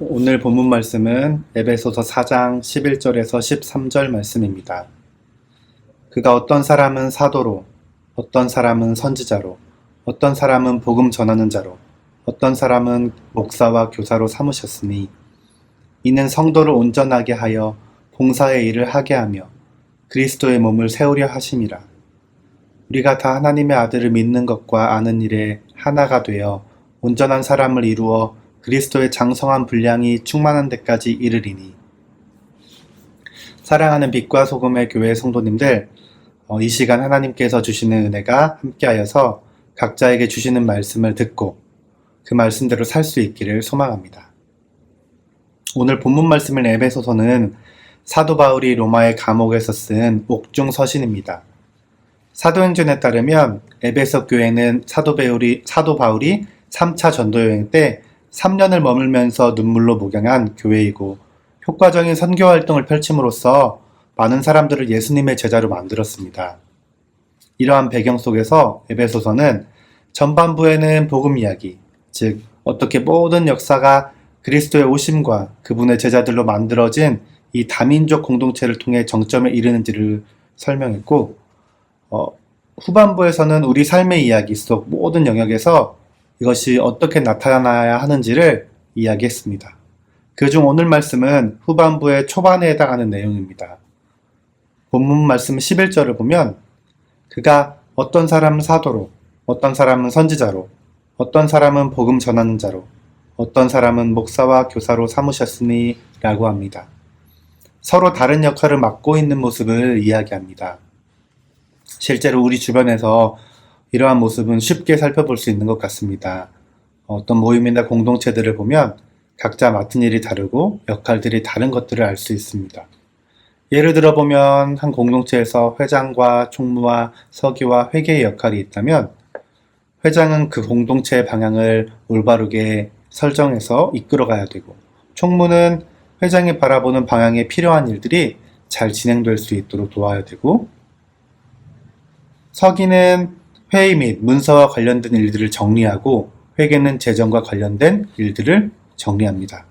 오늘 본문 말씀은 에베소서 4장 11절에서 13절 말씀입니다. 그가 어떤 사람은 사도로, 어떤 사람은 선지자로, 어떤 사람은 복음 전하는 자로, 어떤 사람은 목사와 교사로 삼으셨으니 이는 성도를 온전하게 하여 봉사의 일을 하게 하며 그리스도의 몸을 세우려 하심이라. 우리가 다 하나님의 아들을 믿는 것과 아는 일에 하나가 되어 온전한 사람을 이루어 그리스도의 장성한 분량이 충만한 데까지 이르리니. 사랑하는 빛과 소금의 교회 성도님들, 이 시간 하나님께서 주시는 은혜가 함께하여서 각자에게 주시는 말씀을 듣고 그 말씀대로 살 수 있기를 소망합니다. 오늘 본문 말씀을 에베소서는 사도 바울이 로마의 감옥에서 쓴 옥중 서신입니다. 사도행전에 따르면 에베소 교회는 사도 바울이 3차 전도여행 때 3년을 머물면서 눈물로 목양한 교회이고 효과적인 선교 활동을 펼침으로써 많은 사람들을 예수님의 제자로 만들었습니다. 이러한 배경 속에서 에베소서는 전반부에는 복음 이야기, 즉 어떻게 모든 역사가 그리스도의 오심과 그분의 제자들로 만들어진 이 다민족 공동체를 통해 정점에 이르는지를 설명했고, 후반부에서는 우리 삶의 이야기 속 모든 영역에서 이것이 어떻게 나타나야 하는지를 이야기했습니다. 그중 오늘 말씀은 후반부의 초반에 해당하는 내용입니다. 본문 말씀 11절을 보면 그가 어떤 사람은 사도로, 어떤 사람은 선지자로, 어떤 사람은 복음 전하는 자로, 어떤 사람은 목사와 교사로 삼으셨으니 라고 합니다. 서로 다른 역할을 맡고 있는 모습을 이야기합니다. 실제로 우리 주변에서 이러한 모습은 쉽게 살펴볼 수 있는 것 같습니다. 어떤 모임이나 공동체들을 보면 각자 맡은 일이 다르고 역할들이 다른 것들을 알 수 있습니다. 예를 들어 보면 한 공동체에서 회장과 총무와 서기와 회계의 역할이 있다면 회장은 그 공동체의 방향을 올바르게 설정해서 이끌어가야 되고, 총무는 회장이 바라보는 방향에 필요한 일들이 잘 진행될 수 있도록 도와야 되고, 서기는 회의 및 문서와 관련된 일들을 정리하고 회계는 재정과 관련된 일들을 정리합니다.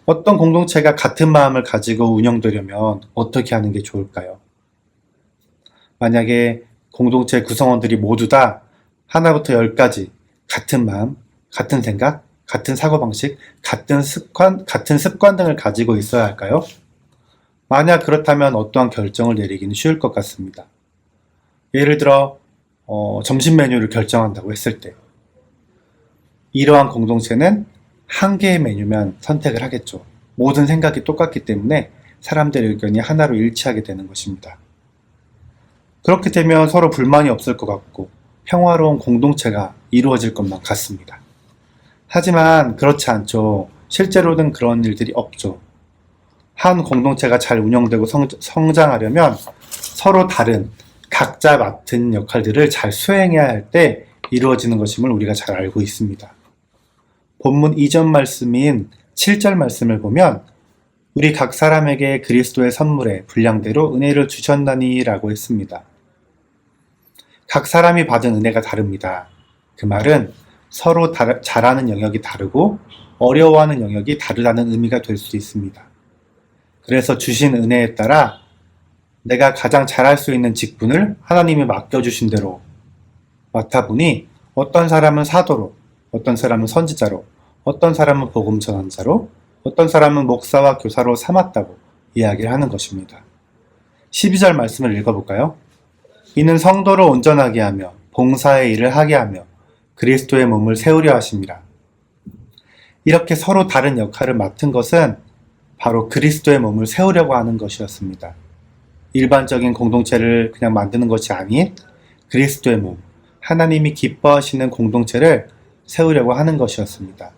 어떤 공동체가 같은 마음을 가지고 운영되려면 어떻게 하는 게 좋을까요? 만약에 공동체 구성원들이 모두 다 하나부터 10까지 같은 마음, 같은 생각, 같은 사고방식, 같은 습관 등을 가지고 있어야 할까요? 만약 그렇다면 어떠한 결정을 내리기는 쉬울 것 같습니다. 예를 들어 점심 메뉴를 결정한다고 했을 때 이러한 공동체는 한 개의 메뉴면 선택을 하겠죠. 모든 생각이 똑같기 때문에 사람들의 의견이 하나로 일치하게 되는 것입니다. 그렇게 되면 서로 불만이 없을 것 같고 평화로운 공동체가 이루어질 것만 같습니다. 하지만 그렇지 않죠. 실제로는 그런 일들이 없죠. 한 공동체가 잘 운영되고 성장하려면 서로 다른 각자 맡은 역할들을 잘 수행해야 할 때 이루어지는 것임을 우리가 잘 알고 있습니다. 본문 이전 말씀인 7절 말씀을 보면 우리 각 사람에게 그리스도의 선물에 분량대로 은혜를 주셨나니 라고 했습니다. 각 사람이 받은 은혜가 다릅니다. 그 말은 서로 잘하는 영역이 다르고 어려워하는 영역이 다르다는 의미가 될 수 있습니다. 그래서 주신 은혜에 따라 내가 가장 잘할 수 있는 직분을 하나님이 맡겨주신 대로 맡아보니 어떤 사람은 사도로, 어떤 사람은 선지자로, 어떤 사람은 복음 전환자로, 어떤 사람은 목사와 교사로 삼았다고 이야기를 하는 것입니다. 12절 말씀을 읽어볼까요? 이는 성도를 온전하게 하며 봉사의 일을 하게 하며 그리스도의 몸을 세우려 하심이라. 이렇게 서로 다른 역할을 맡은 것은 바로 그리스도의 몸을 세우려고 하는 것이었습니다. 일반적인 공동체를 그냥 만드는 것이 아닌 그리스도의 몸, 하나님이 기뻐하시는 공동체를 세우려고 하는 것이었습니다.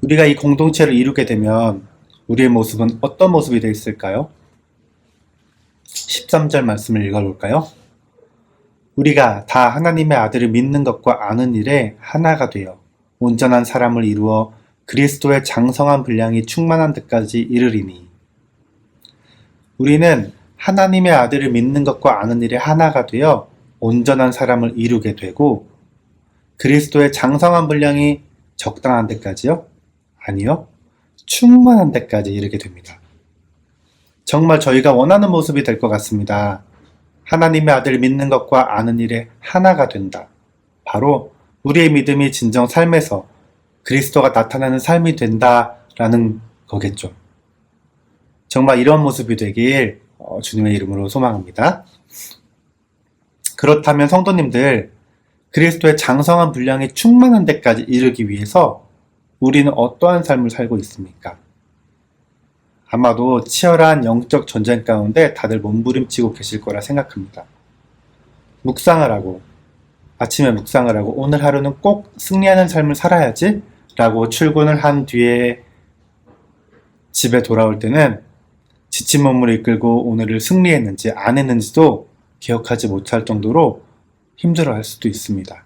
우리가 이 공동체를 이루게 되면 우리의 모습은 어떤 모습이 되어 있을까요? 13절 말씀을 읽어볼까요? 우리가 다 하나님의 아들을 믿는 것과 아는 일에 하나가 되어 온전한 사람을 이루어 그리스도의 장성한 분량이 충만한 데까지 이르리니. 우리는 하나님의 아들을 믿는 것과 아는 일에 하나가 되어 온전한 사람을 이루게 되고 그리스도의 장성한 분량이 적당한 데까지요? 아니요. 충만한 데까지 이르게 됩니다. 정말 저희가 원하는 모습이 될 것 같습니다. 하나님의 아들을 믿는 것과 아는 일에 하나가 된다. 바로 우리의 믿음이 진정 삶에서 그리스도가 나타나는 삶이 된다라는 거겠죠. 정말 이런 모습이 되길 주님의 이름으로 소망합니다. 그렇다면 성도님들, 그리스도의 장성한 분량이 충만한 데까지 이르기 위해서 우리는 어떠한 삶을 살고 있습니까? 아마도 치열한 영적 전쟁 가운데 다들 몸부림치고 계실 거라 생각합니다. 묵상을 하고, 아침에 묵상을 하고 오늘 하루는 꼭 승리하는 삶을 살아야지 라고 출근을 한 뒤에 집에 돌아올 때는 지친 몸을 이끌고 오늘을 승리했는지 안 했는지도 기억하지 못할 정도로 힘들어할 수도 있습니다.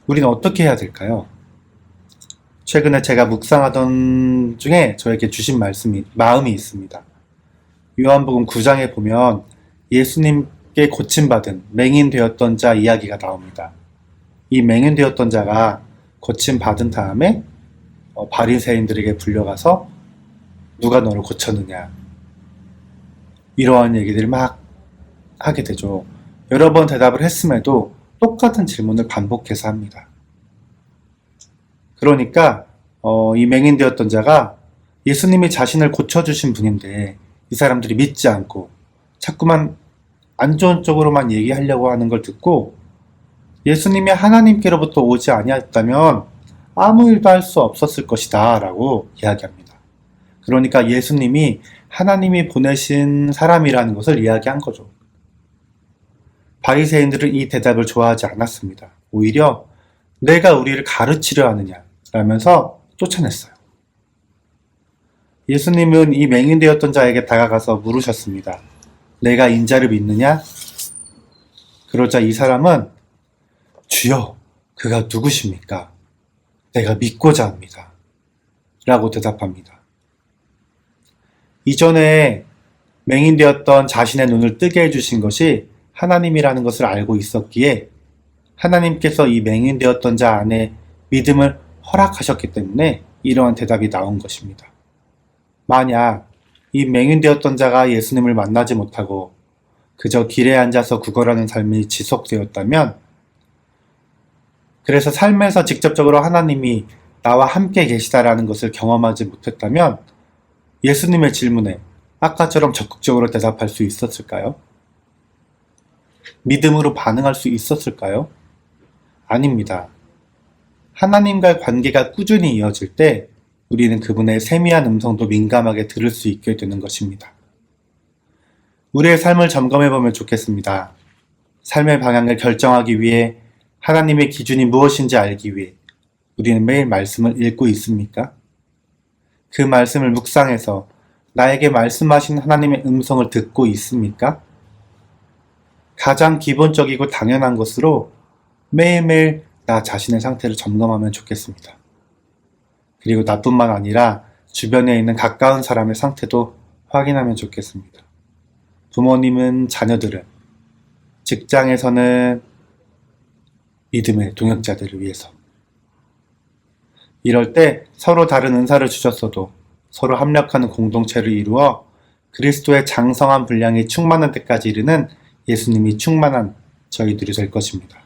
우리는 어떻게 해야 될까요? 최근에 제가 묵상하던 중에 저에게 주신 마음이 있습니다. 요한복음 9장에 보면 예수님께 고침받은 맹인되었던 자 이야기가 나옵니다. 이 맹인되었던 자가 고침받은 다음에 바리새인들에게 불려가서 누가 너를 고쳤느냐, 이러한 얘기들을 막 하게 되죠. 여러 번 대답을 했음에도 똑같은 질문을 반복해서 합니다. 그러니까 이 맹인되었던 자가 예수님이 자신을 고쳐주신 분인데 이 사람들이 믿지 않고 자꾸만 안 좋은 쪽으로만 얘기하려고 하는 걸 듣고 예수님이 하나님께로부터 오지 아니었다면 아무 일도 할 수 없었을 것이다 라고 이야기합니다. 그러니까 예수님이 하나님이 보내신 사람이라는 것을 이야기한 거죠. 바리새인들은 이 대답을 좋아하지 않았습니다. 오히려 내가 우리를 가르치려 하느냐 라면서 쫓아냈어요. 예수님은 이 맹인되었던 자에게 다가가서 물으셨습니다. 내가 인자를 믿느냐? 그러자 이 사람은 주여, 그가 누구십니까? 내가 믿고자 합니다. 라고 대답합니다. 이전에 맹인되었던 자신의 눈을 뜨게 해주신 것이 하나님이라는 것을 알고 있었기에 하나님께서 이 맹인되었던 자 안에 믿음을 허락하셨기 때문에 이러한 대답이 나온 것입니다. 만약 이 맹인되었던 자가 예수님을 만나지 못하고 그저 길에 앉아서 구걸하는 삶이 지속되었다면, 그래서 삶에서 직접적으로 하나님이 나와 함께 계시다라는 것을 경험하지 못했다면 예수님의 질문에 아까처럼 적극적으로 대답할 수 있었을까요? 믿음으로 반응할 수 있었을까요? 아닙니다. 하나님과의 관계가 꾸준히 이어질 때 우리는 그분의 세미한 음성도 민감하게 들을 수 있게 되는 것입니다. 우리의 삶을 점검해보면 좋겠습니다. 삶의 방향을 결정하기 위해 하나님의 기준이 무엇인지 알기 위해 우리는 매일 말씀을 읽고 있습니까? 그 말씀을 묵상해서 나에게 말씀하신 하나님의 음성을 듣고 있습니까? 가장 기본적이고 당연한 것으로 매일매일 나 자신의 상태를 점검하면 좋겠습니다. 그리고 나뿐만 아니라 주변에 있는 가까운 사람의 상태도 확인하면 좋겠습니다. 부모님은 자녀들은, 직장에서는 믿음의 동역자들을 위해서. 이럴 때 서로 다른 은사를 주셨어도 서로 합력하는 공동체를 이루어 그리스도의 장성한 분량이 충만한 데까지 이르는 예수님이 충만한 저희들이 될 것입니다.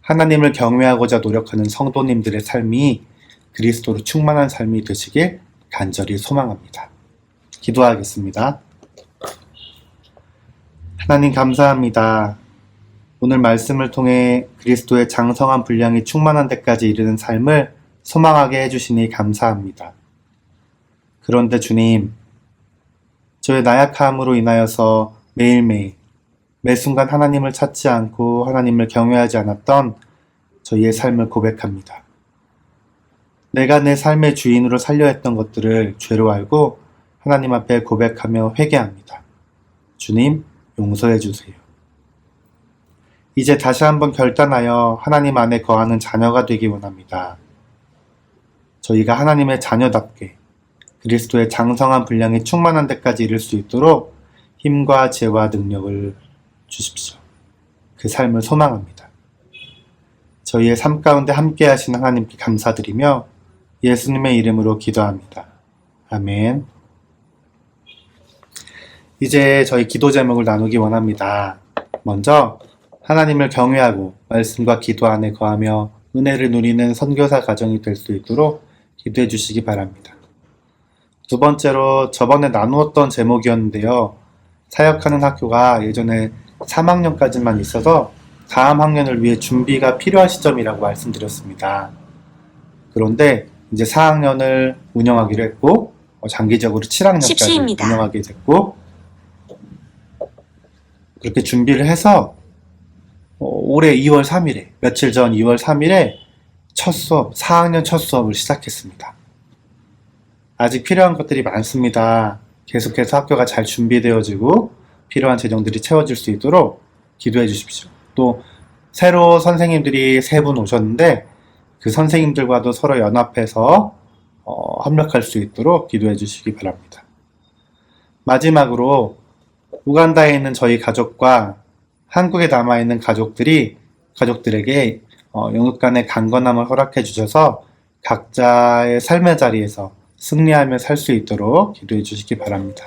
하나님을 경외하고자 노력하는 성도님들의 삶이 그리스도로 충만한 삶이 되시길 간절히 소망합니다. 기도하겠습니다. 하나님 감사합니다. 오늘 말씀을 통해 그리스도의 장성한 분량이 충만한 데까지 이르는 삶을 소망하게 해주시니 감사합니다. 그런데 주님, 저의 나약함으로 인하여서 매일매일 매 순간 하나님을 찾지 않고 하나님을 경외하지 않았던 저희의 삶을 고백합니다. 내가 내 삶의 주인으로 살려 했던 것들을 죄로 알고 하나님 앞에 고백하며 회개합니다. 주님, 용서해 주세요. 이제 다시 한번 결단하여 하나님 안에 거하는 자녀가 되기 원합니다. 저희가 하나님의 자녀답게 그리스도의 장성한 분량이 충만한 데까지 이를 수 있도록 힘과 지혜와 능력을 주십시오. 그 삶을 소망합니다. 저희의 삶 가운데 함께 하신 하나님께 감사드리며 예수님의 이름으로 기도합니다. 아멘. 이제 저희 기도 제목을 나누기 원합니다. 먼저 하나님을 경외하고 말씀과 기도 안에 거하며 은혜를 누리는 선교사 가정이 될 수 있도록 기도해 주시기 바랍니다. 두 번째로 저번에 나누었던 제목이었는데요. 사역하는 학교가 예전에 3학년까지만 있어서 다음 학년을 위해 준비가 필요한 시점이라고 말씀드렸습니다. 그런데 이제 4학년을 운영하기로 했고 장기적으로 7학년까지 십시입니다. 운영하게 됐고 그렇게 준비를 해서 올해 2월 3일에 며칠 전 2월 3일에 첫 수업 4학년 첫 수업을 시작했습니다. 아직 필요한 것들이 많습니다. 계속해서 학교가 잘 준비되어지고 필요한 재정들이 채워질 수 있도록 기도해 주십시오. 또 새로 선생님들이 3분 오셨는데 그 선생님들과도 서로 연합해서 협력할 수 있도록 기도해 주시기 바랍니다. 마지막으로 우간다에 있는 저희 가족과 한국에 남아있는 가족들에게 영육간의 강건함을 허락해 주셔서 각자의 삶의 자리에서 승리하며 살 수 있도록 기도해 주시기 바랍니다.